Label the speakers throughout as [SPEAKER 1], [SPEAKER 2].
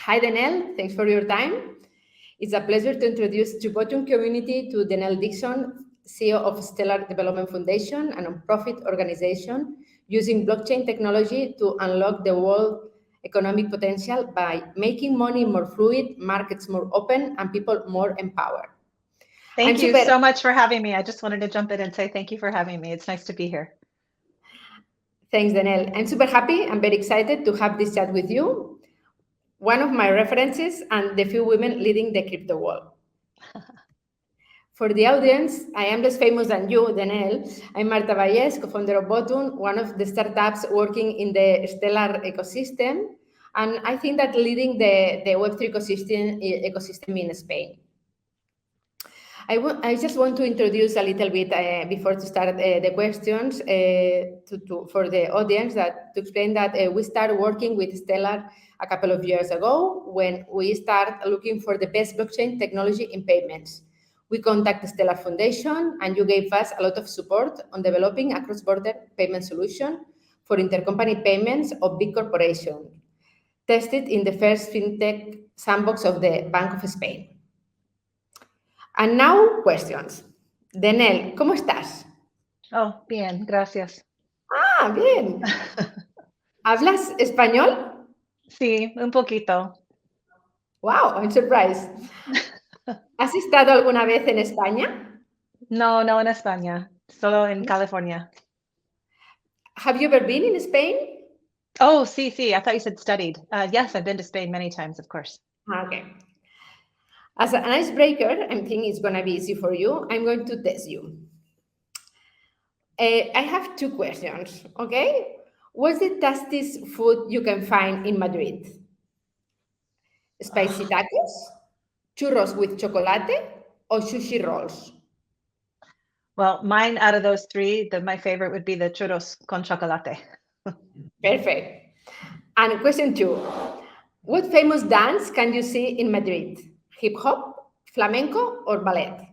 [SPEAKER 1] Hi, Denelle. Thanks for your time. It's a pleasure to introduce to Vottun community to Denelle Dixon, CEO of Stellar Development Foundation, a non-profit organization using blockchain technology to unlock the world economic potential by making money more fluid, markets more open, and people more empowered.
[SPEAKER 2] Thank you so much for having me. I just wanted to jump in and say thank you for having me. It's nice to be here.
[SPEAKER 1] Thanks, Denelle. I'm super happy and very excited to have this chat with you, one of my references and the few women leading the crypto world. For the audience, I am less famous than you, Denelle. I'm Marta Valles, co-founder of Vottun, one of the startups working in the Stellar ecosystem, and I think that leading the Web3 ecosystem in Spain. I just want to introduce a little bit before to start the questions for the audience to explain that we started working with Stellar a couple of years ago when we started looking for the best blockchain technology in payments. We contacted Stellar Foundation and you gave us a lot of support on developing a cross-border payment solution for intercompany payments of big corporations, tested in the first fintech sandbox of the Bank of Spain. And now, questions. Denelle, ¿cómo estás?
[SPEAKER 2] Oh, bien, gracias.
[SPEAKER 1] Ah, bien. ¿Hablas español?
[SPEAKER 2] Sí, un poquito.
[SPEAKER 1] Wow, I'm surprised. ¿Has estado alguna vez en España?
[SPEAKER 2] No, no en España, solo en California.
[SPEAKER 1] Have you ever been in Spain?
[SPEAKER 2] Oh, sí, sí. I thought you said studied. Yes, I've been to Spain many times, of course.
[SPEAKER 1] Okay. As an icebreaker, I'm thinking it's going to be easy for you. I'm going to test you. I have two questions, okay? What's the tastiest food you can find in Madrid? Spicy tacos, churros with chocolate, or sushi rolls?
[SPEAKER 2] Well, mine out of those three, my favorite would be the churros con chocolate.
[SPEAKER 1] Perfect. And question two, what famous dance can you see in Madrid? Hip hop, flamenco, or ballet?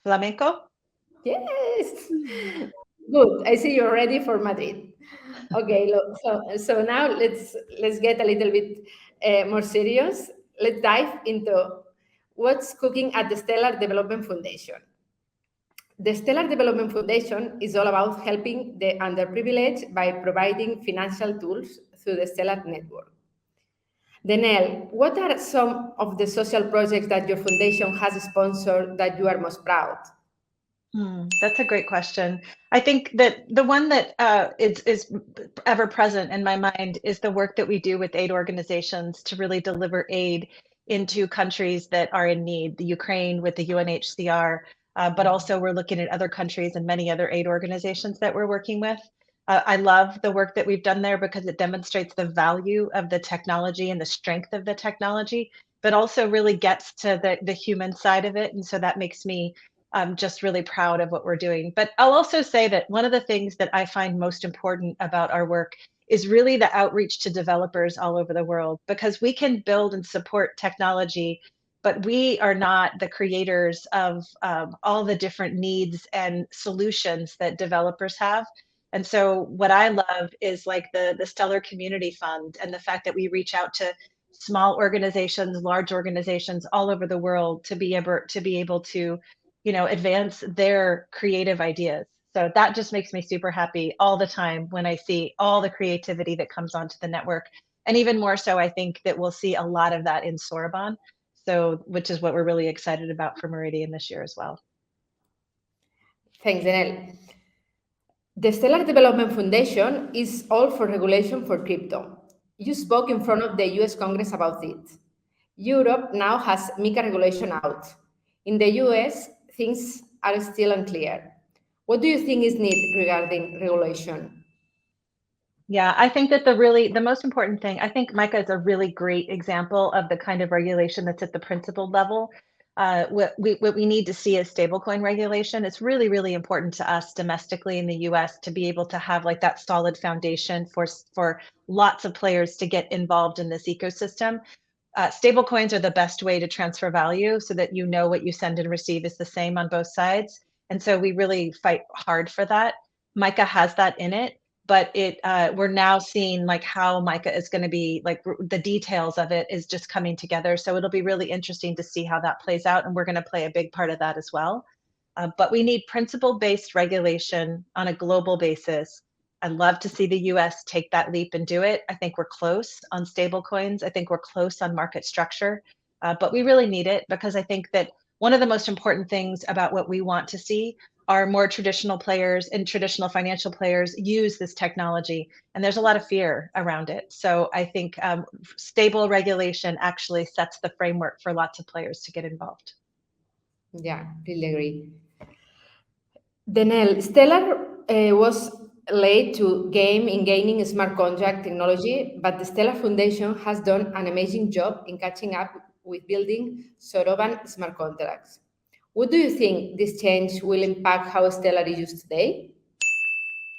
[SPEAKER 2] Flamenco?
[SPEAKER 1] Yes. Good. I see you're ready for Madrid. Okay. So now let's get a little bit more serious. Let's dive into what's cooking at the Stellar Development Foundation. The Stellar Development Foundation is all about helping the underprivileged by providing financial tools through the Stellar network. Denelle, what are some of the social projects that your foundation has sponsored that you are most proud?
[SPEAKER 2] That's a great question. I think that the one that is ever present in my mind is the work that we do with aid organizations to really deliver aid into countries that are in need, the Ukraine with the UNHCR, but also we're looking at other countries and many other aid organizations that we're working with. I love the work that we've done there because it demonstrates the value of the technology and the strength of the technology, but also really gets to the human side of it. And so that makes me just really proud of what we're doing. But I'll also say that one of the things that I find most important about our work is really the outreach to developers all over the world, because we can build and support technology, but we are not the creators of all the different needs and solutions that developers have. And so what I love is like the Stellar Community Fund and the fact that we reach out to small organizations, large organizations all over the world to be able to advance their creative ideas. So that just makes me super happy all the time when I see all the creativity that comes onto the network. And even more so, I think that we'll see a lot of that in Sorbonne, which is what we're really excited about for Meridian this year as well.
[SPEAKER 1] Thanks, Denelle. The Stellar Development Foundation is all for regulation for crypto. You spoke in front of the US Congress about it. Europe now has MiCA regulation out. In the US, things are still unclear. What do you think is needed regarding regulation?
[SPEAKER 2] Yeah, I think that the most important thing, I think MiCA is a really great example of the kind of regulation that's at the principled level. What we need to see is stablecoin regulation. It's really, really important to us domestically in the US to be able to have like that solid foundation for lots of players to get involved in this ecosystem. Stablecoins are the best way to transfer value so that you know what you send and receive is the same on both sides. And so we really fight hard for that. MiCA has that in it. but we're now seeing like how MICA is going to be, like the details of it is just coming together. So it'll be really interesting to see how that plays out, and we're going to play a big part of that as well. But we need principle-based regulation on a global basis. I'd love to see the US take that leap and do it. I think we're close on stablecoins. I think we're close on market structure, but we really need it, because I think that one of the most important things about what we want to see are more traditional players and traditional financial players use this technology. And there's a lot of fear around it. So I think stable regulation actually sets the framework for lots of players to get involved.
[SPEAKER 1] Yeah, really agree. Denelle, Stellar was late to game in gaining smart contract technology, but the Stellar Foundation has done an amazing job in catching up with building Soroban smart contracts. What do you think this change will impact how Stellar is used today?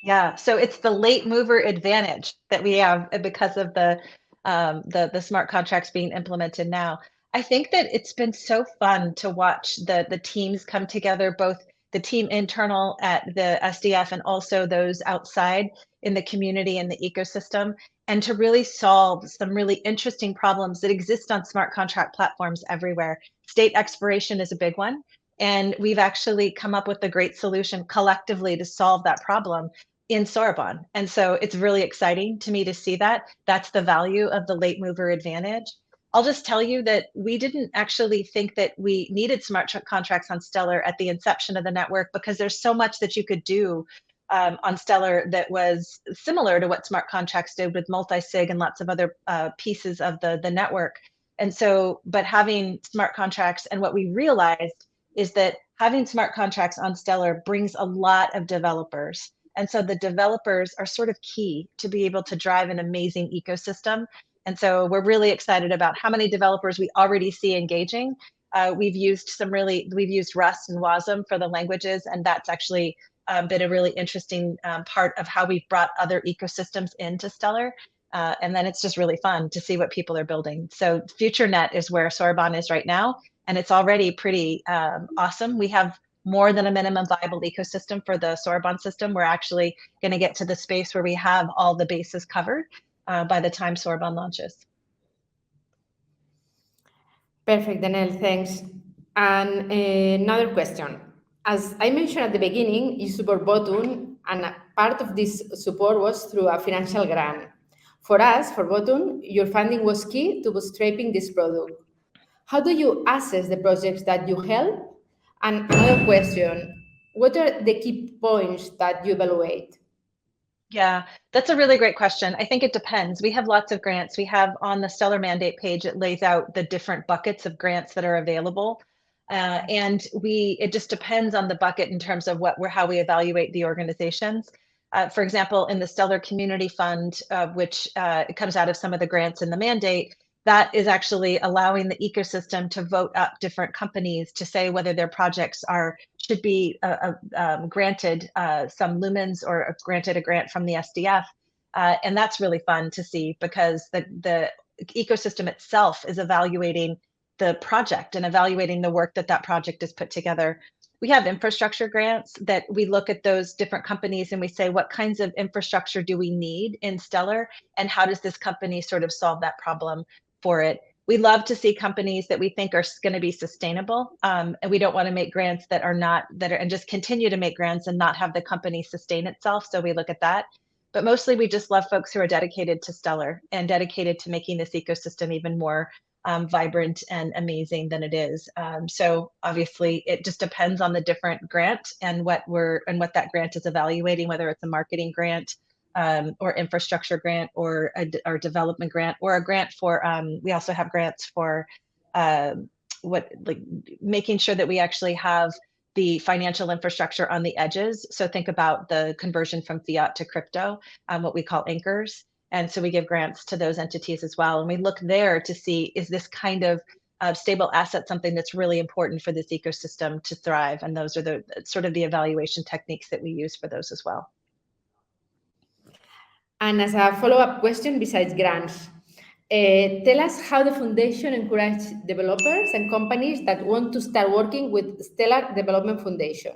[SPEAKER 2] Yeah, so it's the late mover advantage that we have because of the smart contracts being implemented now. I think that it's been so fun to watch the teams come together, both the team internal at the SDF and also those outside in the community and the ecosystem, and to really solve some really interesting problems that exist on smart contract platforms everywhere. State expiration is a big one, and we've actually come up with a great solution collectively to solve that problem in Soroban. And so it's really exciting to me to see that. That's the value of the late mover advantage. I'll just tell you that we didn't actually think that we needed smart contracts on Stellar at the inception of the network, because there's so much that you could do on Stellar that was similar to what smart contracts did with multi-sig and lots of other pieces of the network. And so, but having smart contracts, and what we realized is that having smart contracts on Stellar brings a lot of developers. And so the developers are sort of key to be able to drive an amazing ecosystem. And so we're really excited about how many developers we already see engaging. We've used Rust and WASM for the languages, and that's actually been a really interesting part of how we've brought other ecosystems into Stellar. And then it's just really fun to see what people are building. So FutureNet is where Soroban is right now, and it's already pretty awesome. We have more than a minimum viable ecosystem for the Soroban system. We're actually going to get to the space where we have all the bases covered by the time Soroban launches.
[SPEAKER 1] Perfect, Denelle, thanks. And another question. As I mentioned at the beginning, you support Vottun, and a part of this support was through a financial grant. For us, for Vottun, your funding was key to bootstrapping this product. How do you assess the projects that you help? And another question, what are the key points that you evaluate?
[SPEAKER 2] Yeah, that's a really great question. I think it depends. We have lots of grants. We have on the Stellar Mandate page, it lays out the different buckets of grants that are available. And it just depends on the bucket in terms of how we evaluate the organizations. For example, in the Stellar Community Fund, which it comes out of some of the grants in the mandate, that is actually allowing the ecosystem to vote up different companies to say whether their projects should be granted some lumens or granted a grant from the SDF. And that's really fun to see, because the ecosystem itself is evaluating the project and evaluating the work that project has put together. We have infrastructure grants that we look at those different companies and we say, what kinds of infrastructure do we need in Stellar, and how does this company sort of solve that problem for it? We love to see companies that we think are going to be sustainable, and we don't want to make grants and just continue to make grants and not have the company sustain itself. So we look at that. But mostly we just love folks who are dedicated to Stellar and dedicated to making this ecosystem even more vibrant and amazing than it is. So obviously it just depends on the different grant and what that grant is evaluating, whether it's a marketing grant or infrastructure grant or development grant, or a grant for, we also have grants for making sure that we actually have the financial infrastructure on the edges. So think about the conversion from fiat to crypto, what we call anchors. And so we give grants to those entities as well. And we look there to see, is this kind of stable asset something that's really important for this ecosystem to thrive? And those are the sort of the evaluation techniques that we use for those as well.
[SPEAKER 1] And as a follow-up question, besides grants, tell us how the foundation encourages developers and companies that want to start working with Stellar Development Foundation.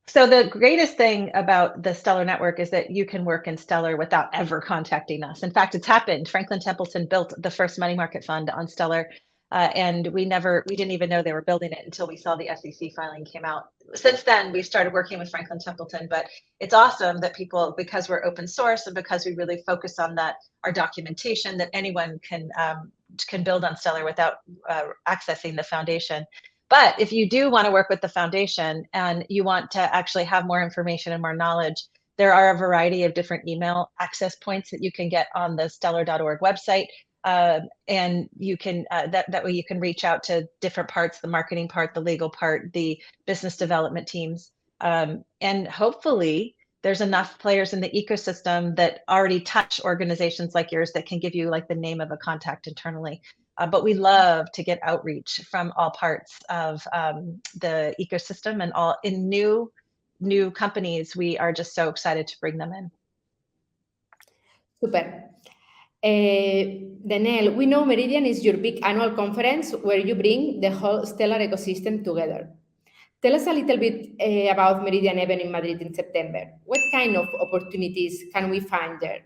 [SPEAKER 2] So the greatest thing about the Stellar Network is that you can work in Stellar without ever contacting us. In fact, it's happened. Franklin Templeton built the first money market fund on Stellar, and we didn't even know they were building it until we saw the SEC filing came out. Since then, we've started working with Franklin Templeton, but it's awesome that people, because we're open source and because we really focus on that, our documentation, that anyone can build on Stellar without accessing the foundation. But if you do want to work with the foundation and you want to actually have more information and more knowledge, there are a variety of different email access points that you can get on the stellar.org website. And you can that way you can reach out to different parts, the marketing part, the legal part, the business development teams. And hopefully there's enough players in the ecosystem that already touch organizations like yours that can give you like the name of a contact internally. But we love to get outreach from all parts of the ecosystem, and all in new companies. We are just so excited to bring them in.
[SPEAKER 1] Super. Denelle, we know Meridian is your big annual conference where you bring the whole Stellar ecosystem together. Tell us a little bit about Meridian event in Madrid in September. What kind of opportunities can we find there?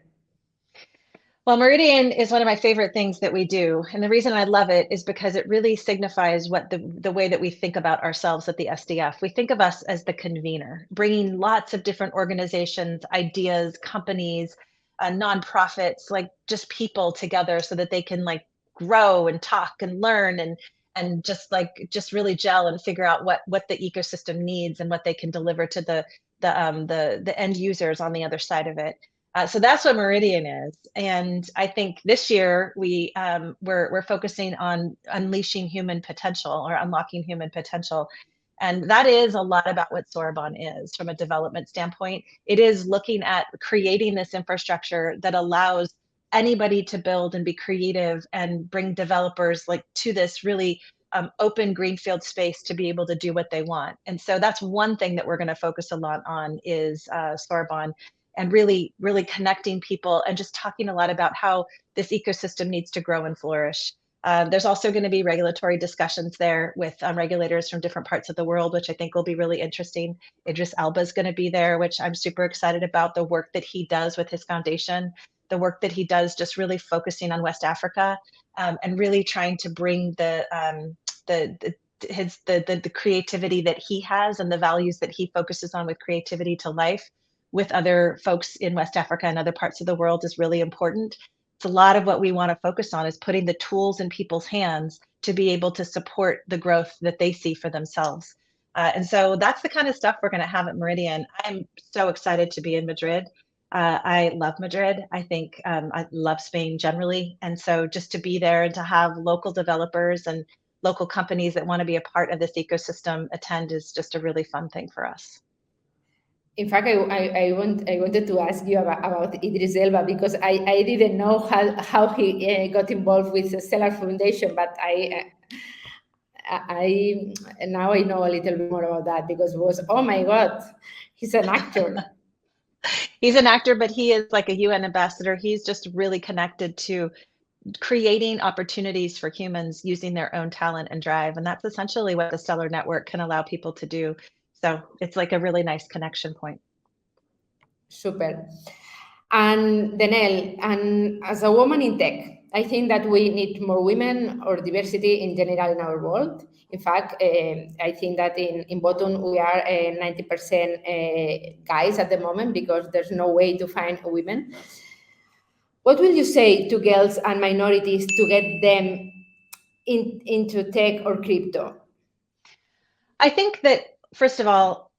[SPEAKER 2] Well, Meridian is one of my favorite things that we do. And the reason I love it is because it really signifies what the way that we think about ourselves at the SDF. We think of us as the convener, bringing lots of different organizations, ideas, companies, nonprofits, like just people together so that they can like grow and talk and learn and just really gel and figure out what the ecosystem needs and what they can deliver to the end users on the other side of it. So that's what Meridian is, and I think this year we're focusing on unleashing human potential or unlocking human potential, and that is a lot about what Sorbonne is from a development standpoint. It is looking at creating this infrastructure that allows anybody to build and be creative and bring developers like to this really open greenfield space to be able to do what they want. And so that's one thing that we're going to focus a lot on is Sorbonne, and really connecting people and just talking a lot about how this ecosystem needs to grow and flourish. There's also going to be regulatory discussions there with regulators from different parts of the world, which I think will be really interesting. Idris Elba is going to be there, which I'm super excited about, the work that he does with his foundation, the work that he does just really focusing on West Africa, and really trying to bring the creativity that he has and the values that he focuses on with creativity to life with other folks in West Africa and other parts of the world is really important. It's a lot of what we want to focus on is putting the tools in people's hands to be able to support the growth that they see for themselves. And so that's the kind of stuff we're going to have at Meridian. I'm so excited to be in Madrid. I love Madrid. I think I love Spain generally. And so just to be there and to have local developers and local companies that want to be a part of this ecosystem attend is just a really fun thing for us.
[SPEAKER 1] In fact, I wanted to ask you about Idris Elba because I didn't know how he got involved with the Stellar Foundation, but now I know a little bit more about that because it was, oh my God, he's an actor.
[SPEAKER 2] He's an actor, but he is like a UN ambassador. He's just really connected to creating opportunities for humans using their own talent and drive. And that's essentially what the Stellar Network can allow people to do. So it's like a really nice connection point.
[SPEAKER 1] Super. And Denelle, and as a woman in tech, I think that we need more women or diversity in general in our world. In fact, I think that in Vottun we are 90% guys at the moment because there's no way to find women. What will you say to girls and minorities to get them into tech or crypto?
[SPEAKER 2] I think that, first of all,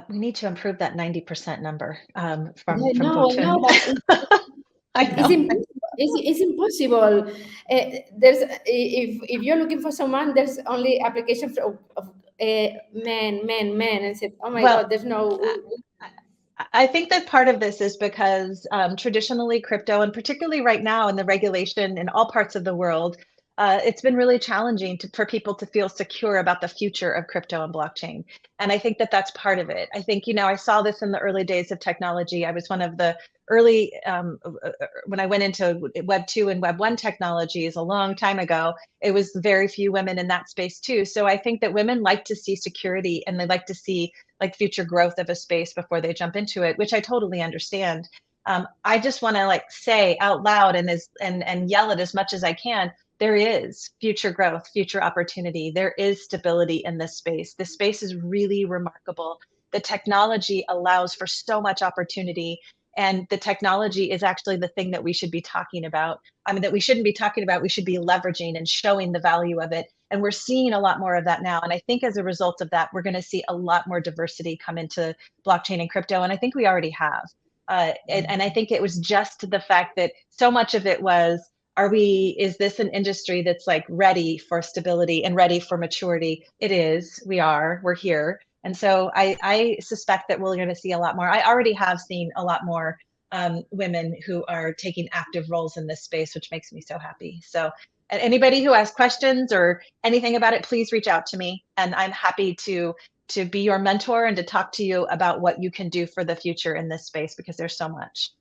[SPEAKER 2] we need to improve that 90% number from Vottun.
[SPEAKER 1] It's impossible. There's if you're looking for someone, there's only applications of men, and said, oh my God, there's no.
[SPEAKER 2] I think that part of this is because traditionally crypto, and particularly right now in the regulation in all parts of the world, it's been really challenging for people to feel secure about the future of crypto and blockchain. And I think that that's part of it. I think, I saw this in the early days of technology. I was one of the early, when I went into Web 2 and Web 1 technologies a long time ago, it was very few women in that space too. So I think that women like to see security and they like to see like future growth of a space before they jump into it, which I totally understand. I just want to like say out loud and yell it as much as I can. There is future growth, future opportunity. There is stability in this space. This space is really remarkable. The technology allows for so much opportunity, and the technology is actually the thing that we should be talking about. I mean, that we shouldn't be talking about, we should be leveraging and showing the value of it. And we're seeing a lot more of that now. And I think as a result of that, we're going to see a lot more diversity come into blockchain and crypto. And I think we already have. And I think it was just the fact that so much of it was, is this an industry that's like ready for stability and ready for maturity? It is, we're here. And so I suspect that we're going to see a lot more. I already have seen a lot more women who are taking active roles in this space, which makes me so happy. So anybody who has questions or anything about it, please reach out to me. And I'm happy to be your mentor and to talk to you about what you can do for the future in this space, because there's so much.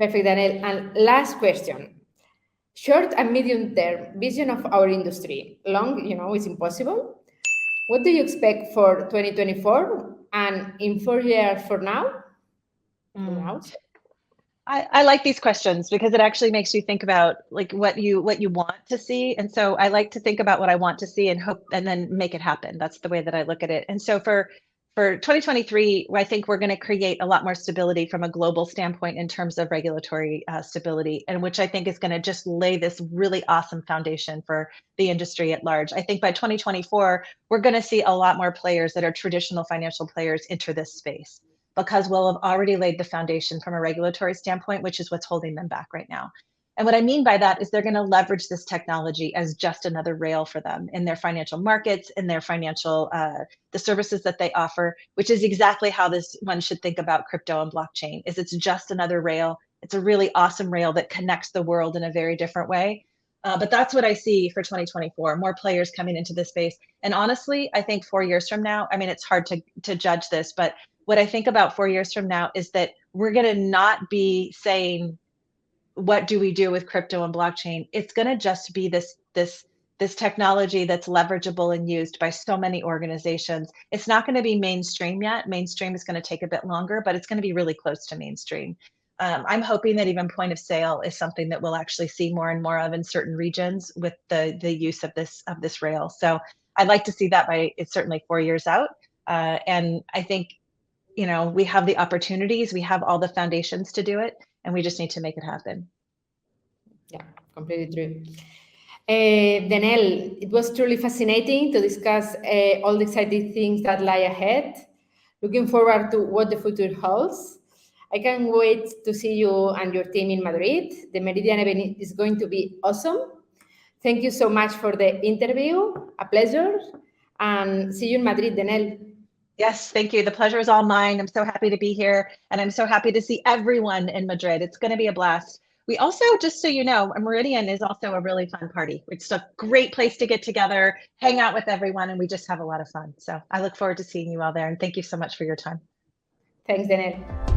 [SPEAKER 1] Perfect, Denelle. And last question. Short and medium term vision of our industry. Long, is impossible. What do you expect for 2024 and in 4 years from now?
[SPEAKER 2] I like these questions because it actually makes you think about like what you want to see. And so I like to think about what I want to see and hope and then make it happen. That's the way that I look at it. And so for 2023, I think we're going to create a lot more stability from a global standpoint in terms of regulatory stability, and which I think is going to just lay this really awesome foundation for the industry at large. I think by 2024, we're going to see a lot more players that are traditional financial players enter this space, because we'll have already laid the foundation from a regulatory standpoint, which is what's holding them back right now. And what I mean by that is they're going to leverage this technology as just another rail for them in their financial markets, in their financial, the services that they offer, which is exactly how this one should think about crypto and blockchain, is it's just another rail. It's a really awesome rail that connects the world in a very different way. But that's what I see for 2024, more players coming into this space. And honestly, I think 4 years from now, I mean, it's hard to judge this, but what I think about 4 years from now is that we're going to not be saying, what do we do with crypto and blockchain? It's going to just be this technology that's leverageable and used by so many organizations. It's not going to be mainstream yet. Mainstream is going to take a bit longer, but it's going to be really close to mainstream. I'm hoping that even point of sale is something that we'll actually see more and more of in certain regions with the use of this rail. So I'd like to see that it's certainly 4 years out. And I think, we have the opportunities, we have all the foundations to do it, and we just need to make it happen.
[SPEAKER 1] Yeah, completely true. Denelle, it was truly fascinating to discuss all the exciting things that lie ahead. Looking forward to what the future holds. I can't wait to see you and your team in Madrid. The Meridian event is going to be awesome. Thank you so much for the interview. A pleasure. And see you in Madrid, Denelle.
[SPEAKER 2] Yes, thank you. The pleasure is all mine. I'm so happy to be here, and I'm so happy to see everyone in Madrid. It's going to be a blast. We also, just so you know, Meridian is also a really fun party. It's a great place to get together, hang out with everyone, and we just have a lot of fun. So I look forward to seeing you all there, and thank you so much for your time.
[SPEAKER 1] Thanks, Denelle.